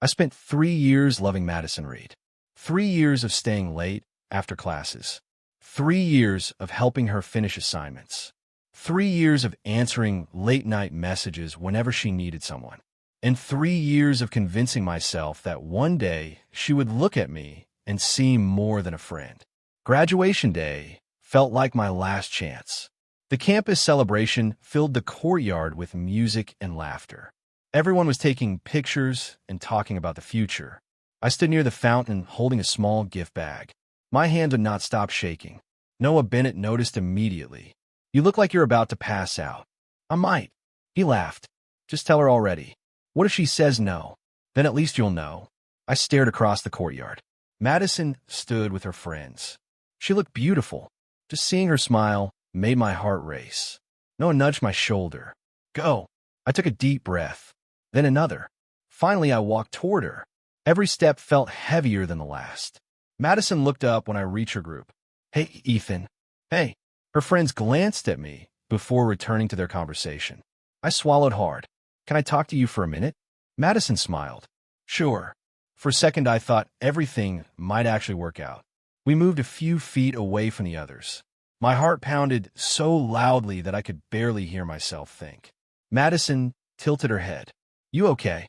I spent 3 years loving Madison Reed. 3 years of staying late after classes. 3 years of helping her finish assignments. 3 years of answering late-night messages whenever she needed someone. And 3 years of convincing myself that one day she would look at me and see more than a friend. Graduation day felt like my last chance. The campus celebration filled the courtyard with music and laughter. Everyone was taking pictures and talking about the future. I stood near the fountain holding a small gift bag. My hand would not stop shaking. Noah Bennett noticed immediately. "You look like you're about to pass out." "I might." He laughed. "Just tell her already. What if she says no? Then at least you'll know." I stared across the courtyard. Madison stood with her friends. She looked beautiful. Just seeing her smile made my heart race. Noah nudged my shoulder. "Go." I took a deep breath. Then another. Finally, I walked toward her. Every step felt heavier than the last. Madison looked up when I reached her group. "Hey, Ethan." "Hey." Her friends glanced at me before returning to their conversation. I swallowed hard. "Can I talk to you for a minute?" Madison smiled. "Sure." For a second, I thought everything might actually work out. We moved a few feet away from the others. My heart pounded so loudly that I could barely hear myself think. Madison tilted her head. "You okay?"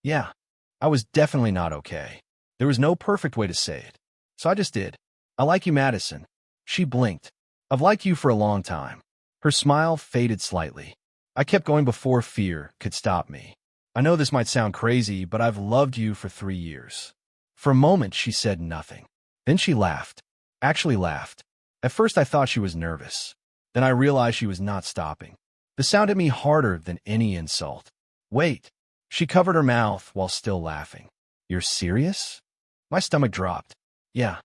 "Yeah." I was definitely not okay. There was no perfect way to say it. So I just did. "I like you, Madison." She blinked. "I've liked you for a long time." Her smile faded slightly. I kept going before fear could stop me. "I know this might sound crazy, but I've loved you for 3 years." For a moment, she said nothing. Then she laughed. Actually laughed. At first, I thought she was nervous. Then I realized she was not stopping. The sound hit me harder than any insult. "Wait." She covered her mouth while still laughing. "You're serious?" My stomach dropped. "Yeah."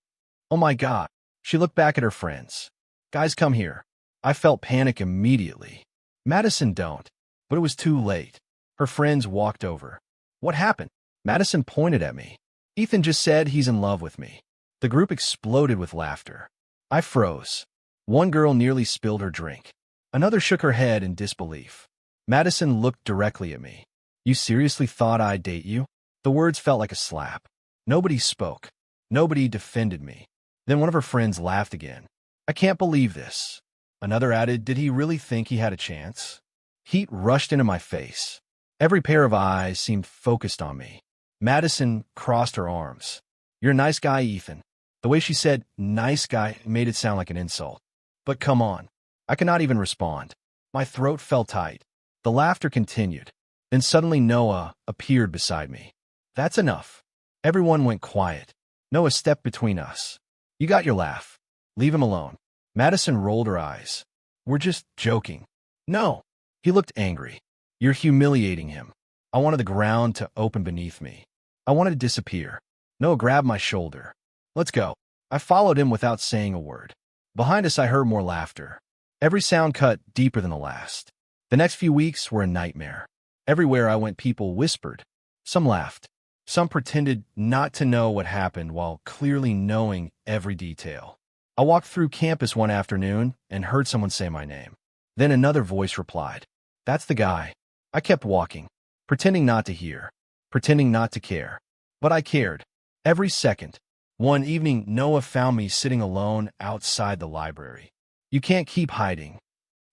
"Oh my God." She looked back at her friends. "Guys, come here." I felt panic immediately. "Madison, don't." But it was too late. Her friends walked over. "What happened?" Madison pointed at me. "Ethan just said he's in love with me." The group exploded with laughter. I froze. One girl nearly spilled her drink. Another shook her head in disbelief. Madison looked directly at me. "You seriously thought I'd date you?" The words felt like a slap. Nobody spoke. Nobody defended me. Then one of her friends laughed again. "I can't believe this." Another added, "Did he really think he had a chance?" Heat rushed into my face. Every pair of eyes seemed focused on me. Madison crossed her arms. "You're a nice guy, Ethan." The way she said "nice guy" made it sound like an insult. "But come on." I could not even respond. My throat felt tight. The laughter continued. Then suddenly Noah appeared beside me. "That's enough." Everyone went quiet. Noah stepped between us. "You got your laugh. Leave him alone." Madison rolled her eyes. "We're just joking." "No." He looked angry. "You're humiliating him." I wanted the ground to open beneath me. I wanted to disappear. Noah grabbed my shoulder. "Let's go." I followed him without saying a word. Behind us, I heard more laughter. Every sound cut deeper than the last. The next few weeks were a nightmare. Everywhere I went, people whispered. Some laughed. Some pretended not to know what happened while clearly knowing every detail. I walked through campus one afternoon and heard someone say my name. Then another voice replied, "That's the guy." I kept walking, pretending not to hear, pretending not to care. But I cared. Every second. One evening, Noah found me sitting alone outside the library. "You can't keep hiding."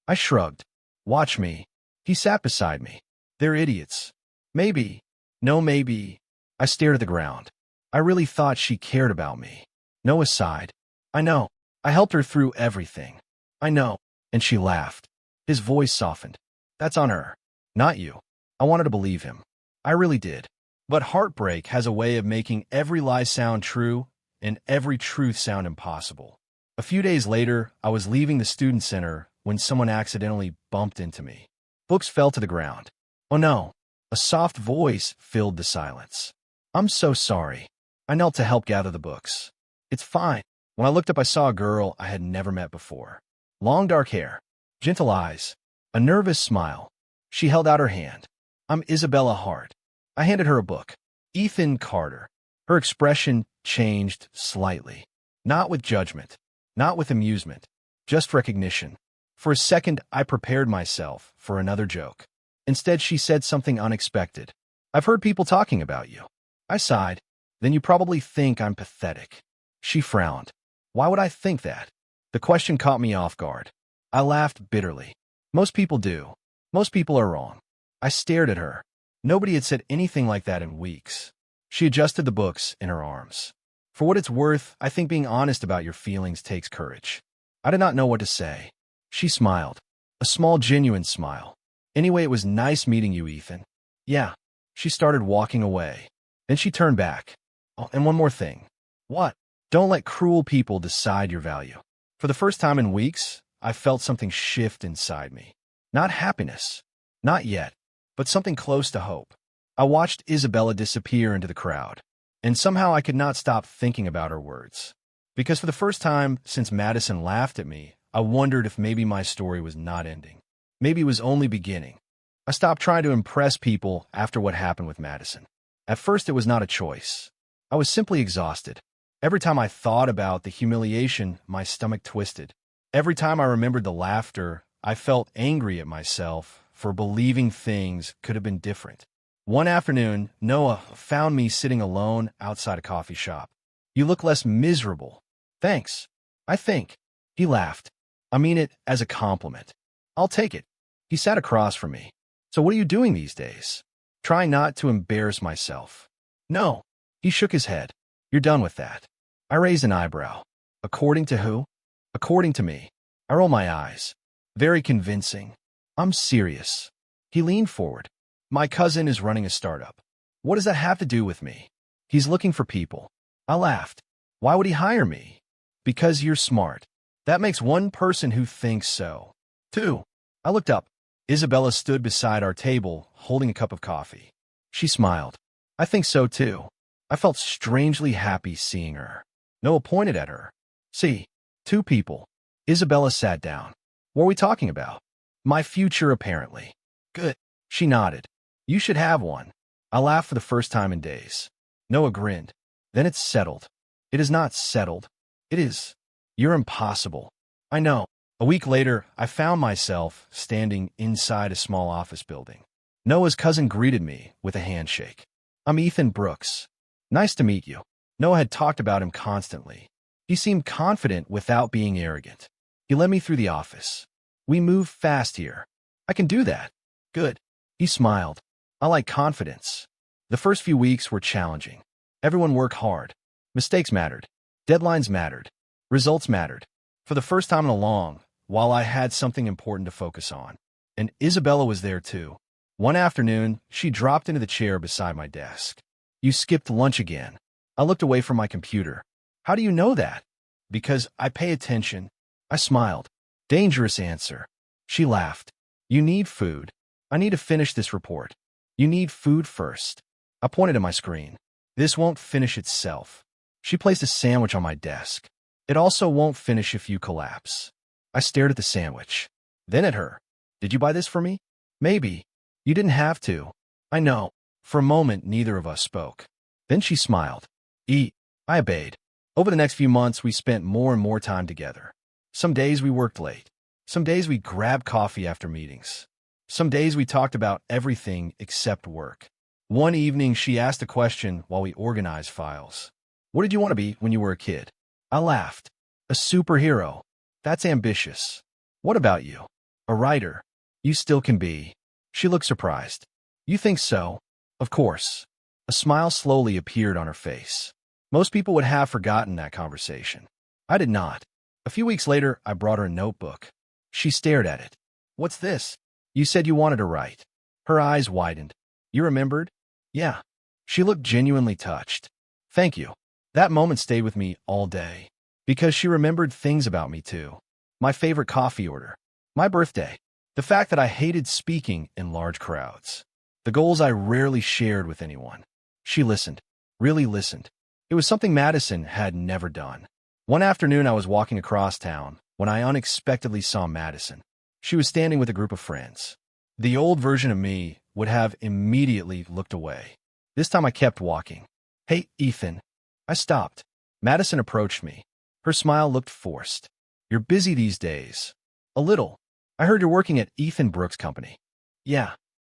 I shrugged. "Watch me." He sat beside me. "They're idiots." "Maybe." "No, maybe." I stared at the ground. I really thought she cared about me. Noah sighed. "I know. I helped her through everything." "I know." And she laughed. His voice softened. "That's on her. Not you." I wanted to believe him. I really did. But heartbreak has a way of making every lie sound true and every truth sound impossible. A few days later, I was leaving the student center when someone accidentally bumped into me. Books fell to the ground. "Oh no." A soft voice filled the silence. "I'm so sorry." I knelt to help gather the books. "It's fine." When I looked up, I saw a girl I had never met before. Long dark hair, gentle eyes, a nervous smile. She held out her hand. "I'm Isabella Hart." I handed her a book. Ethan Carter. Her expression changed slightly. Not with judgment, not with amusement, just recognition. For a second, I prepared myself for another joke. Instead, she said something unexpected. "I've heard people talking about you." I sighed. Then you probably think I'm pathetic. She frowned. Why would I think that? The question caught me off guard. I laughed bitterly. Most people do. Most people are wrong. I stared at her. Nobody had said anything like that in weeks. She adjusted the books in her arms. For what it's worth, I think being honest about your feelings takes courage. I did not know what to say. She smiled. A small, genuine smile. Anyway, it was nice meeting you, Ethan. Yeah. She started walking away. Then she turned back. Oh, and one more thing. What? Don't let cruel people decide your value. For the first time in weeks, I felt something shift inside me. Not happiness. Not yet. But something close to hope. I watched Isabella disappear into the crowd. And somehow I could not stop thinking about her words. Because for the first time since Madison laughed at me, I wondered if maybe my story was not ending. Maybe it was only beginning. I stopped trying to impress people after what happened with Madison. At first, it was not a choice. I was simply exhausted. Every time I thought about the humiliation, my stomach twisted. Every time I remembered the laughter, I felt angry at myself for believing things could have been different. One afternoon, Noah found me sitting alone outside a coffee shop. You look less miserable. Thanks. I think. He laughed. I mean it as a compliment. I'll take it. He sat across from me. So what are you doing these days? Trying not to embarrass myself. No. He shook his head. You're done with that. I raised an eyebrow. According to who? According to me. I roll my eyes. Very convincing. I'm serious. He leaned forward. My cousin is running a startup. What does that have to do with me? He's looking for people. I laughed. Why would he hire me? Because you're smart. That makes one person who thinks so. Two. I looked up. Isabella stood beside our table, holding a cup of coffee. She smiled. I think so too. I felt strangely happy seeing her. Noah pointed at her. See, two people. Isabella sat down. What are we talking about? My future, apparently. Good. She nodded. You should have one. I laughed for the first time in days. Noah grinned. Then it's settled. It is not settled. It is. You're impossible. I know. A week later, I found myself standing inside a small office building. Noah's cousin greeted me with a handshake. I'm Ethan Brooks. Nice to meet you. Noah had talked about him constantly. He seemed confident without being arrogant. He led me through the office. We move fast here. I can do that. Good. He smiled. I like confidence. The first few weeks were challenging. Everyone worked hard. Mistakes mattered. Deadlines mattered. Results mattered. For the first time in a long while, I had something important to focus on. And Isabella was there too. One afternoon, she dropped into the chair beside my desk. You skipped lunch again. I looked away from my computer. How do you know that? Because I pay attention. I smiled. Dangerous answer. She laughed. You need food. I need to finish this report. You need food first. I pointed at my screen. This won't finish itself. She placed a sandwich on my desk. It also won't finish if you collapse. I stared at the sandwich. Then at her. Did you buy this for me? Maybe. You didn't have to. I know. For a moment, neither of us spoke. Then she smiled. Eat. I obeyed. Over the next few months, we spent more and more time together. Some days we worked late. Some days we grabbed coffee after meetings. Some days we talked about everything except work. One evening, she asked a question while we organized files. What did you want to be when you were a kid? I laughed. A superhero. That's ambitious. What about you? A writer. You still can be. She looked surprised. You think so? Of course. A smile slowly appeared on her face. Most people would have forgotten that conversation. I did not. A few weeks later, I brought her a notebook. She stared at it. What's this? You said you wanted to write. Her eyes widened. You remembered? Yeah. She looked genuinely touched. Thank you. That moment stayed with me all day. Because she remembered things about me too. My favorite coffee order. My birthday. The fact that I hated speaking in large crowds. The goals I rarely shared with anyone. She listened. Really listened. It was something Madison had never done. One afternoon I was walking across town when I unexpectedly saw Madison. She was standing with a group of friends. The old version of me would have immediately looked away. This time I kept walking. Hey, Ethan. I stopped. Madison approached me. Her smile looked forced. You're busy these days. A little. I heard you're working at Ethan Brooks' company. Yeah.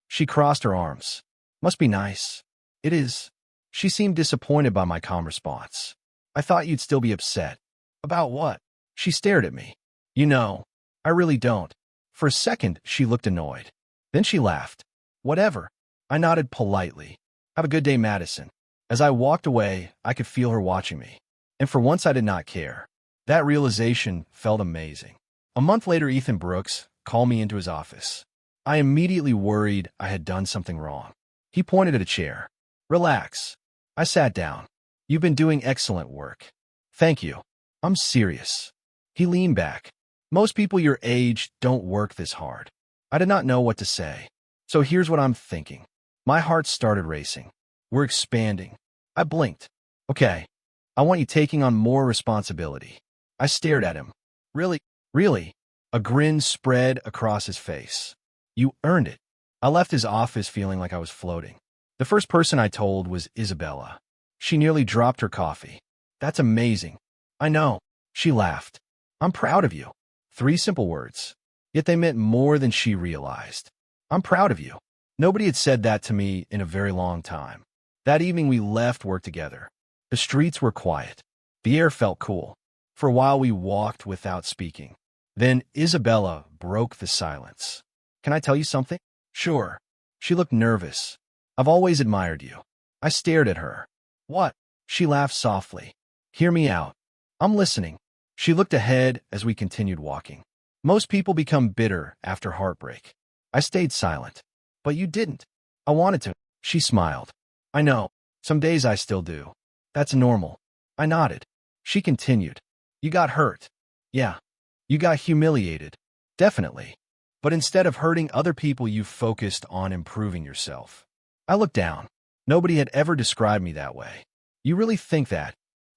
She crossed her arms. Must be nice. It is. She seemed disappointed by my calm response. I thought you'd still be upset. About what? She stared at me. You know, I really don't. For a second, she looked annoyed. Then she laughed. Whatever. I nodded politely. Have a good day, Madison. As I walked away, I could feel her watching me. And for once, I did not care. That realization felt amazing. A month later, Ethan Brooks called me into his office. I immediately worried I had done something wrong. He pointed at a chair. Relax. I sat down. You've been doing excellent work. Thank you. I'm serious. He leaned back. Most people your age don't work this hard. I did not know what to say. So here's what I'm thinking. My heart started racing. We're expanding. I blinked. Okay. I want you taking on more responsibility. I stared at him. Really? Really? A grin spread across his face. You earned it. I left his office feeling like I was floating. The first person I told was Isabella. She nearly dropped her coffee. That's amazing. I know. She laughed. I'm proud of you. 3 simple words. Yet they meant more than she realized. I'm proud of you. Nobody had said that to me in a very long time. That evening we left work together. The streets were quiet. The air felt cool. For a while we walked without speaking. Then Isabella broke the silence. Can I tell you something? Sure. She looked nervous. I've always admired you. I stared at her. What? She laughed softly. Hear me out. I'm listening. She looked ahead as we continued walking. Most people become bitter after heartbreak. I stayed silent. But you didn't. I wanted to. She smiled. I know. Some days I still do. That's normal. I nodded. She continued. You got hurt. Yeah. You got humiliated. Definitely. But instead of hurting other people, you focused on improving yourself. I looked down. Nobody had ever described me that way. You really think that?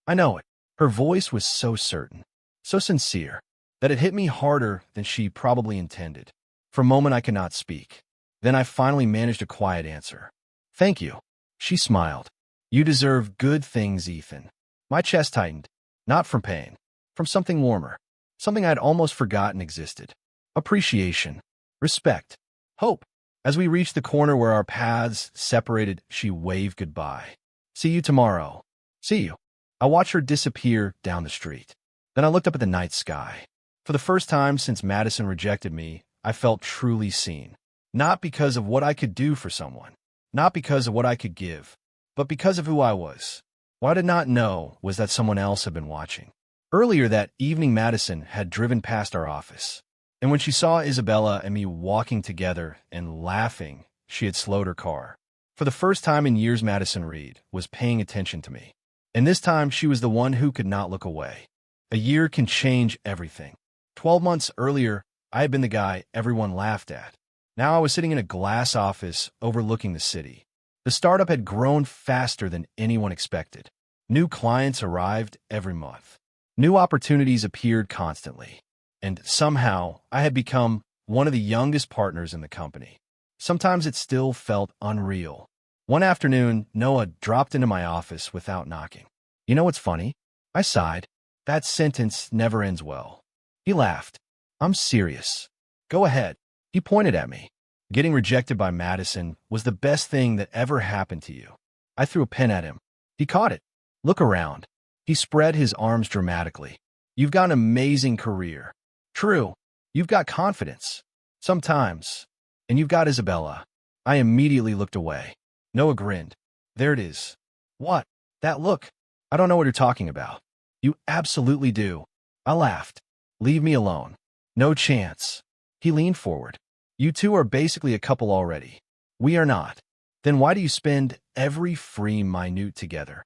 I know it. Her voice was so certain, so sincere, that it hit me harder than she probably intended. For a moment, I could not speak. Then I finally managed a quiet answer. Thank you. She smiled. You deserve good things, Ethan. My chest tightened. Not from pain. From something warmer. Something I'd almost forgotten existed. Appreciation. Respect. Hope. As we reached the corner where our paths separated, she waved goodbye. See you tomorrow. See you. I watched her disappear down the street. Then I looked up at the night sky. For the first time since Madison rejected me, I felt truly seen. Not because of what I could do for someone. Not because of what I could give. But because of who I was. What I did not know was that someone else had been watching. Earlier that evening, Madison had driven past our office. And when she saw Isabella and me walking together and laughing, she had slowed her car. For the first time in years, Madison Reed was paying attention to me. And this time, she was the one who could not look away. A year can change everything. 12 months earlier, I had been the guy everyone laughed at. Now I was sitting in a glass office overlooking the city. The startup had grown faster than anyone expected. New clients arrived every month. New opportunities appeared constantly. And somehow, I had become one of the youngest partners in the company. Sometimes it still felt unreal. One afternoon, Noah dropped into my office without knocking. You know what's funny? I sighed. That sentence never ends well. He laughed. I'm serious. Go ahead. He pointed at me. Getting rejected by Madison was the best thing that ever happened to you. I threw a pen at him. He caught it. Look around. He spread his arms dramatically. You've got an amazing career. True. You've got confidence. Sometimes. And you've got Isabella. I immediately looked away. Noah grinned. There it is. What? That look. I don't know what you're talking about. You absolutely do. I laughed. Leave me alone. No chance. He leaned forward. You two are basically a couple already. We are not. Then why do you spend every free minute together?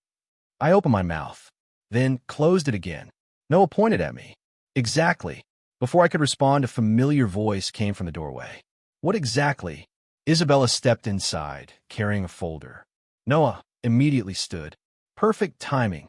I opened my mouth, then closed it again. Noah pointed at me. Exactly. Before I could respond, a familiar voice came from the doorway. What exactly? Isabella stepped inside, carrying a folder. Noah immediately stood. Perfect timing.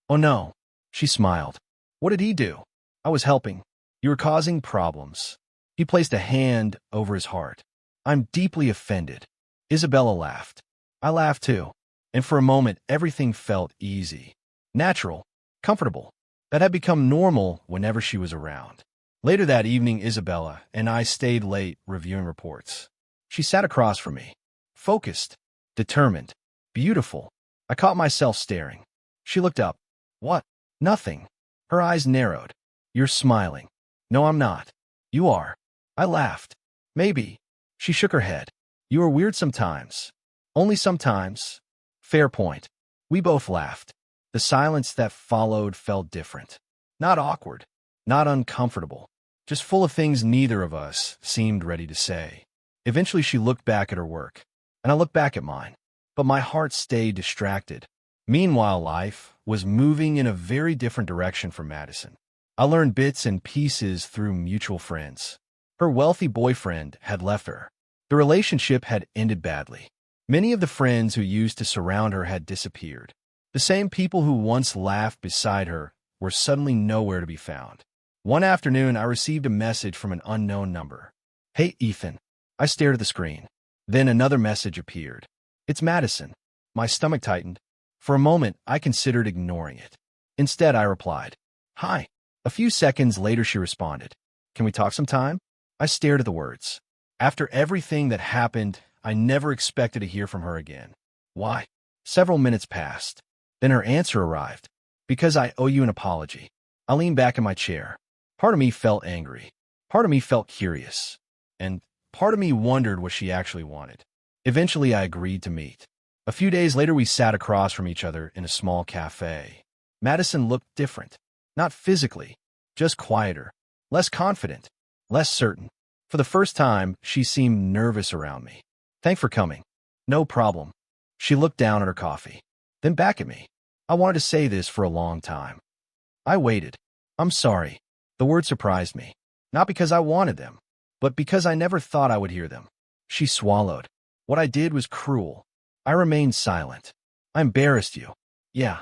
Oh no. She smiled. What did he do? I was helping. You were causing problems. He placed a hand over his heart. I'm deeply offended. Isabella laughed. I laughed too. And for a moment, everything felt easy. Natural. Comfortable. That had become normal whenever she was around. Later that evening, Isabella and I stayed late reviewing reports. She sat across from me. Focused. Determined. Beautiful. I caught myself staring. She looked up. What? Nothing. Her eyes narrowed. You're smiling. No, I'm not. You are. I laughed. Maybe. She shook her head. You are weird sometimes. Only sometimes. Fair point. We both laughed. The silence that followed felt different. Not awkward. Not uncomfortable. Just full of things neither of us seemed ready to say. Eventually she looked back at her work, and I looked back at mine. But my heart stayed distracted. Meanwhile, life was moving in a very different direction for Madison. I learned bits and pieces through mutual friends. Her wealthy boyfriend had left her. The relationship had ended badly. Many of the friends who used to surround her had disappeared. The same people who once laughed beside her were suddenly nowhere to be found. One afternoon, I received a message from an unknown number. Hey, Ethan. I stared at the screen. Then another message appeared. It's Madison. My stomach tightened. For a moment, I considered ignoring it. Instead, I replied, Hi. A few seconds later, she responded, Can we talk sometime? I stared at the words. After everything that happened, I never expected to hear from her again. Why? Several minutes passed. Then her answer arrived. Because I owe you an apology. I leaned back in my chair. Part of me felt angry. Part of me felt curious. And part of me wondered what she actually wanted. Eventually, I agreed to meet. A few days later, we sat across from each other in a small cafe. Madison looked different. Not physically, just quieter, less confident, less certain. For the first time, she seemed nervous around me. Thanks for coming. No problem. She looked down at her coffee, then back at me. I wanted to say this for a long time. I waited. I'm sorry. The words surprised me. Not because I wanted them, but because I never thought I would hear them. She swallowed. What I did was cruel. I remained silent. I embarrassed you. Yeah.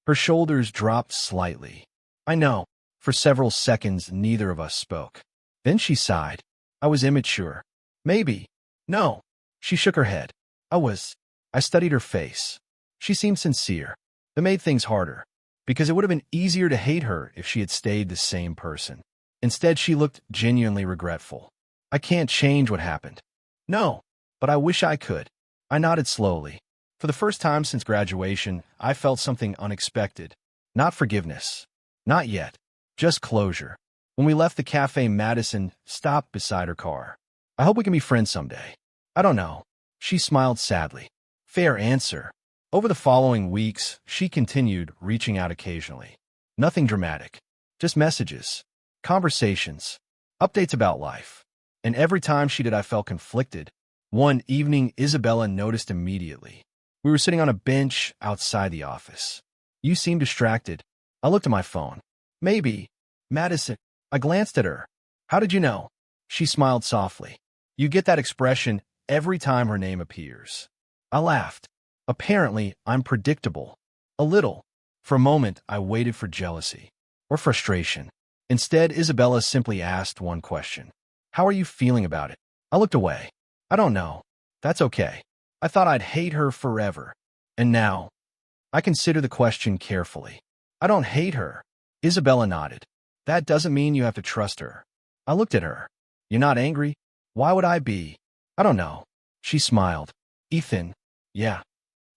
Her shoulders dropped slightly. I know. For several seconds, neither of us spoke. Then she sighed. I was immature. Maybe. No. She shook her head. I studied her face. She seemed sincere. That made things harder, because it would have been easier to hate her if she had stayed the same person. Instead, she looked genuinely regretful. I can't change what happened. No, but I wish I could. I nodded slowly. For the first time since graduation, I felt something unexpected. Not forgiveness. Not yet. Just closure. When we left the cafe, Madison stopped beside her car. I hope we can be friends someday. I don't know. She smiled sadly. Fair answer. Over the following weeks, she continued reaching out occasionally. Nothing dramatic. Just messages. Conversations. Updates about life. And every time she did, I felt conflicted. One evening, Isabella noticed immediately. We were sitting on a bench outside the office. You seemed distracted. I looked at my phone. Maybe. Madison. I glanced at her. How did you know? She smiled softly. You get that expression every time her name appears. I laughed. Apparently, I'm predictable. A little. For a moment, I waited for jealousy. Or frustration. Instead, Isabella simply asked one question. How are you feeling about it? I looked away. I don't know. That's okay. I thought I'd hate her forever. And now, I consider the question carefully. I don't hate her. Isabella nodded. That doesn't mean you have to trust her. I looked at her. You're not angry? Why would I be? I don't know. She smiled. Ethan. Yeah.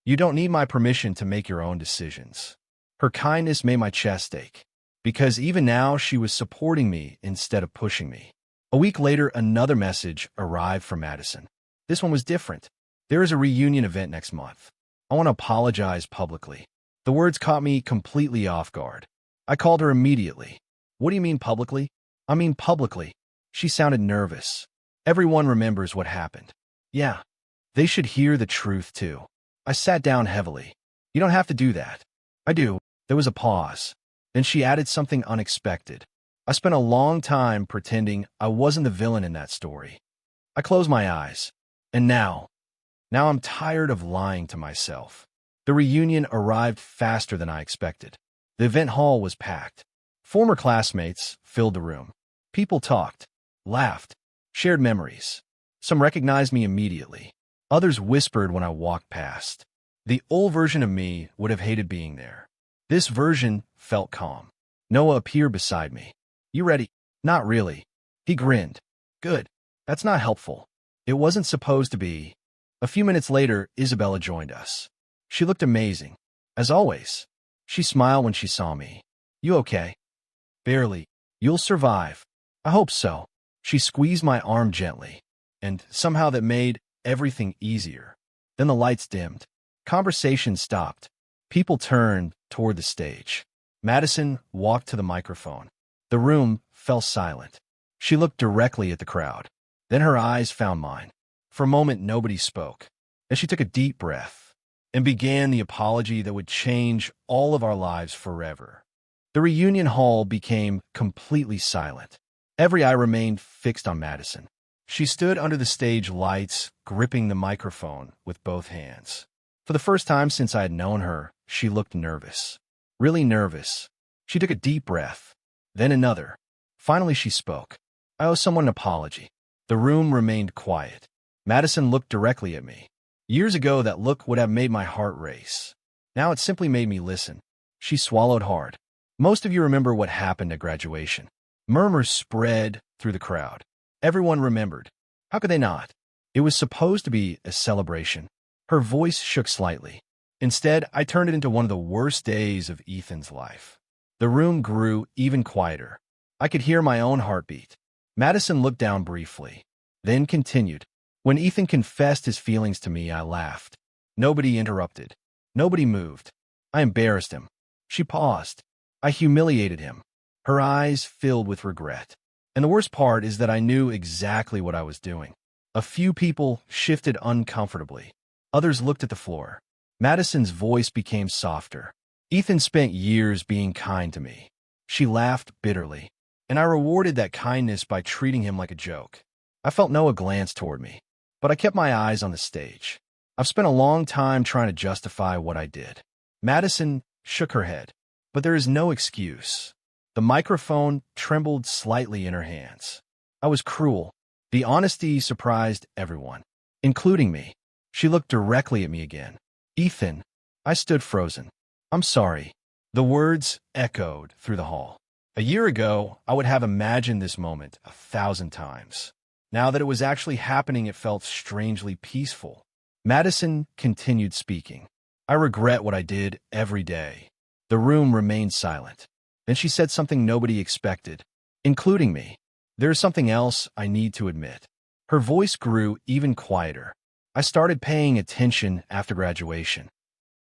You don't need my permission to make your own decisions. Her kindness made my chest ache. Because even now, she was supporting me instead of pushing me. A week later, another message arrived from Madison. This one was different. There is a reunion event next month. I want to apologize publicly. The words caught me completely off guard. I called her immediately. What do you mean publicly? I mean publicly. She sounded nervous. Everyone remembers what happened. Yeah. They should hear the truth too. I sat down heavily. You don't have to do that. I do. There was a pause. Then she added something unexpected. I spent a long time pretending I wasn't the villain in that story. I closed my eyes. And now I'm tired of lying to myself. The reunion arrived faster than I expected. The event hall was packed. Former classmates filled the room. People talked, laughed, shared memories. Some recognized me immediately. Others whispered when I walked past. The old version of me would have hated being there. This version felt calm. Noah appeared beside me. You ready? Not really. He grinned. Good. That's not helpful. It wasn't supposed to be. A few minutes later, Isabella joined us. She looked amazing. As always. She smiled when she saw me. You okay? Barely. You'll survive. I hope so. She squeezed my arm gently, and somehow that made everything easier. Then the lights dimmed. Conversation stopped. People turned toward the stage. Madison walked to the microphone. The room fell silent. She looked directly at the crowd. Then her eyes found mine. For a moment, nobody spoke. Then she took a deep breath and began the apology that would change all of our lives forever. The reunion hall became completely silent. Every eye remained fixed on Madison. She stood under the stage lights, gripping the microphone with both hands. For the first time since I had known her, she looked nervous. Really nervous. She took a deep breath, then another. Finally, she spoke. I owe someone an apology. The room remained quiet. Madison looked directly at me. Years ago, that look would have made my heart race. Now it simply made me listen. She swallowed hard. Most of you remember what happened at graduation. Murmurs spread through the crowd. Everyone remembered. How could they not? It was supposed to be a celebration. Her voice shook slightly. Instead, I turned it into one of the worst days of Ethan's life. The room grew even quieter. I could hear my own heartbeat. Madison looked down briefly, then continued. When Ethan confessed his feelings to me, I laughed. Nobody interrupted. Nobody moved. I embarrassed him. She paused. I humiliated him. Her eyes filled with regret. And the worst part is that I knew exactly what I was doing. A few people shifted uncomfortably. Others looked at the floor. Madison's voice became softer. Ethan spent years being kind to me. She laughed bitterly, and I rewarded that kindness by treating him like a joke. I felt Noah glance toward me, but I kept my eyes on the stage. I've spent a long time trying to justify what I did. Madison shook her head, but there is no excuse. The microphone trembled slightly in her hands. I was cruel. The honesty surprised everyone, including me. She looked directly at me again. Ethan. I stood frozen. I'm sorry. The words echoed through the hall. A year ago, I would have imagined this moment 1,000 times. Now that it was actually happening, it felt strangely peaceful. Madison continued speaking. I regret what I did every day. The room remained silent. Then she said something nobody expected, including me. There is something else I need to admit. Her voice grew even quieter. I started paying attention after graduation.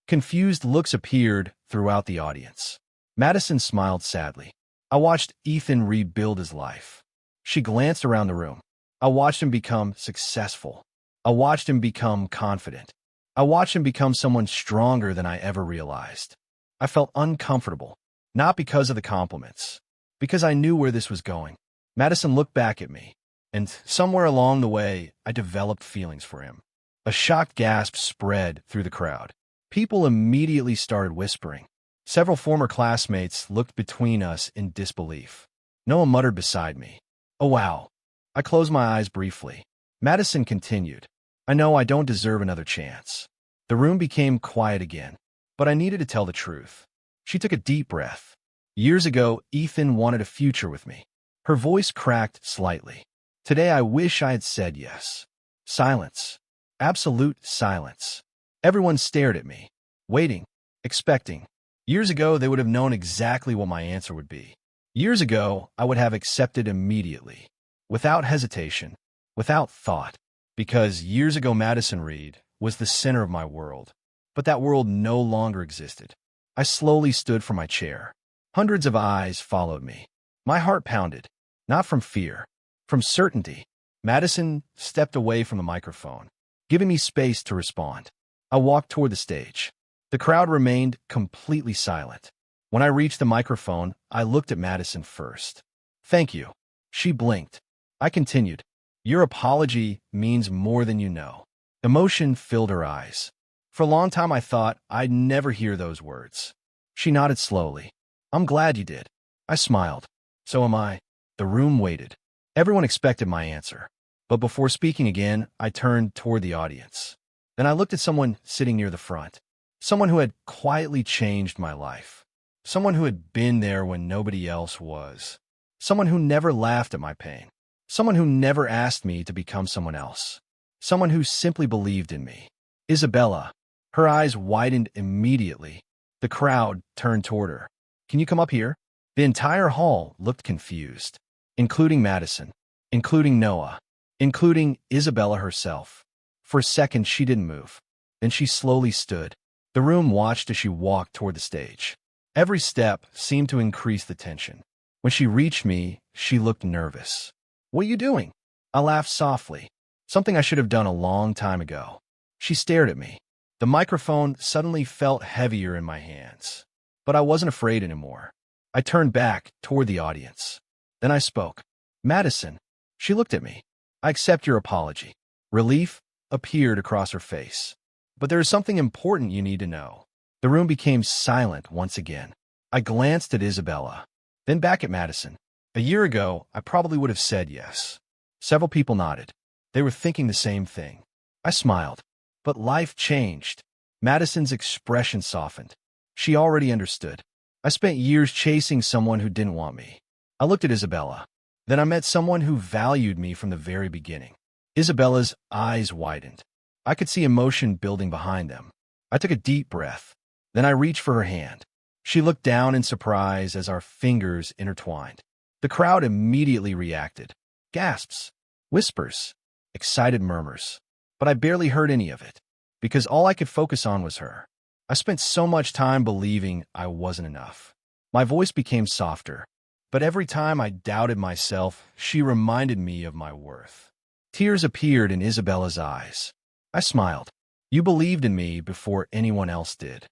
Confused looks appeared throughout the audience. Madison smiled sadly. I watched Ethan rebuild his life. She glanced around the room. I watched him become successful. I watched him become confident. I watched him become someone stronger than I ever realized. I felt uncomfortable, not because of the compliments, because I knew where this was going. Madison looked back at me, and somewhere along the way, I developed feelings for him. A shocked gasp spread through the crowd. People immediately started whispering. Several former classmates looked between us in disbelief. Noah muttered beside me, "Oh, wow." I closed my eyes briefly. Madison continued, "I know I don't deserve another chance." The room became quiet again, but I needed to tell the truth. She took a deep breath. Years ago, Ethan wanted a future with me. Her voice cracked slightly. Today, I wish I had said yes. Silence. Absolute silence. Everyone stared at me, waiting, expecting. Years ago, they would have known exactly what my answer would be. Years ago, I would have accepted immediately, without hesitation, without thought, because years ago Madison Reed was the center of my world. But that world no longer existed. I slowly stood from my chair. Hundreds of eyes followed me. My heart pounded, not from fear, from certainty. Madison stepped away from the microphone, giving me space to respond. I walked toward the stage. The crowd remained completely silent. When I reached the microphone, I looked at Madison first. "Thank you." She blinked. I continued. "Your apology means more than you know." Emotion filled her eyes. For a long time, I thought I'd never hear those words. She nodded slowly. "I'm glad you did." I smiled. "So am I." The room waited. Everyone expected my answer. But before speaking again, I turned toward the audience. Then I looked at someone sitting near the front. Someone who had quietly changed my life. Someone who had been there when nobody else was. Someone who never laughed at my pain. Someone who never asked me to become someone else. Someone who simply believed in me. Isabella. Her eyes widened immediately. The crowd turned toward her. Can you come up here? The entire hall looked confused, including Madison, including Noah, including Isabella herself. For a second, she didn't move. Then she slowly stood. The room watched as she walked toward the stage. Every step seemed to increase the tension. When she reached me, she looked nervous. What are you doing? I laughed softly, something I should have done a long time ago. She stared at me. The microphone suddenly felt heavier in my hands. But I wasn't afraid anymore. I turned back toward the audience. Then I spoke. Madison. She looked at me. I accept your apology. Relief appeared across her face. But there is something important you need to know. The room became silent once again. I glanced at Isabella, then back at Madison. A year ago, I probably would have said yes. Several people nodded. They were thinking the same thing. I smiled. But life changed. Madison's expression softened. She already understood. I spent years chasing someone who didn't want me. I looked at Isabella. Then I met someone who valued me from the very beginning. Isabella's eyes widened. I could see emotion building behind them. I took a deep breath. Then I reached for her hand. She looked down in surprise as our fingers intertwined. The crowd immediately reacted. Gasps, whispers, excited murmurs. But I barely heard any of it, because all I could focus on was her. I spent so much time believing I wasn't enough. My voice became softer, but every time I doubted myself, she reminded me of my worth. Tears appeared in Isabella's eyes. I smiled. You believed in me before anyone else did.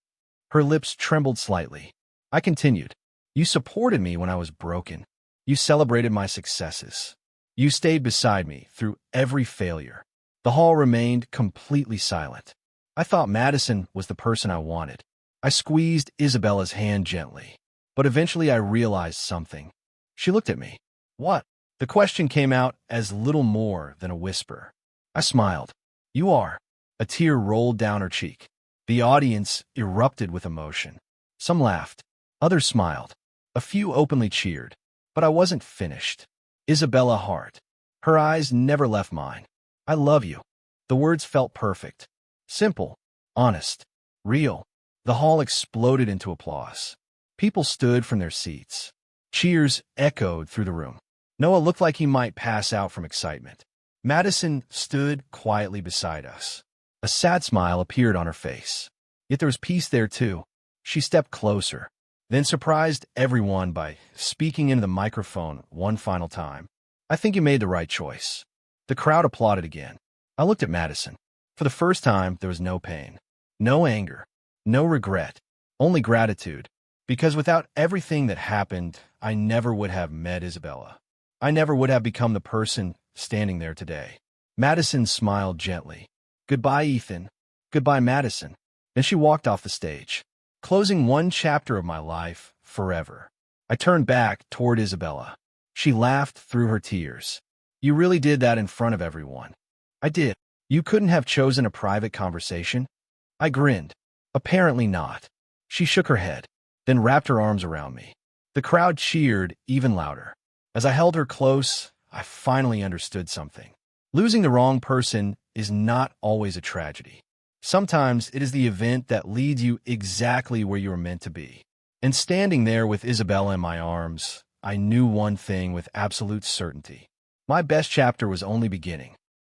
Her lips trembled slightly. I continued. You supported me when I was broken. You celebrated my successes. You stayed beside me through every failure. The hall remained completely silent. I thought Madison was the person I wanted. I squeezed Isabella's hand gently. But eventually I realized something. She looked at me. What? The question came out as little more than a whisper. I smiled. You are. A tear rolled down her cheek. The audience erupted with emotion. Some laughed. Others smiled. A few openly cheered. But I wasn't finished. Isabella Hart. Her eyes never left mine. I love you. The words felt perfect. Simple. Honest. Real. The hall exploded into applause. People stood from their seats. Cheers echoed through the room. Noah looked like he might pass out from excitement. Madison stood quietly beside us. A sad smile appeared on her face. Yet there was peace there too. She stepped closer, then surprised everyone by speaking into the microphone one final time. I think you made the right choice. The crowd applauded again. I looked at Madison. For the first time, there was no pain, no anger, no regret, only gratitude. Because without everything that happened, I never would have met Isabella. I never would have become the person standing there today. Madison smiled gently. Goodbye, Ethan. Goodbye, Madison. Then she walked off the stage, closing one chapter of my life forever. I turned back toward Isabella. She laughed through her tears. You really did that in front of everyone. I did. You couldn't have chosen a private conversation? I grinned. Apparently not. She shook her head, then wrapped her arms around me. The crowd cheered even louder. As I held her close, I finally understood something. Losing the wrong person is not always a tragedy. Sometimes it is the event that leads you exactly where you were meant to be. And standing there with Isabella in my arms, I knew one thing with absolute certainty. My best chapter was only beginning.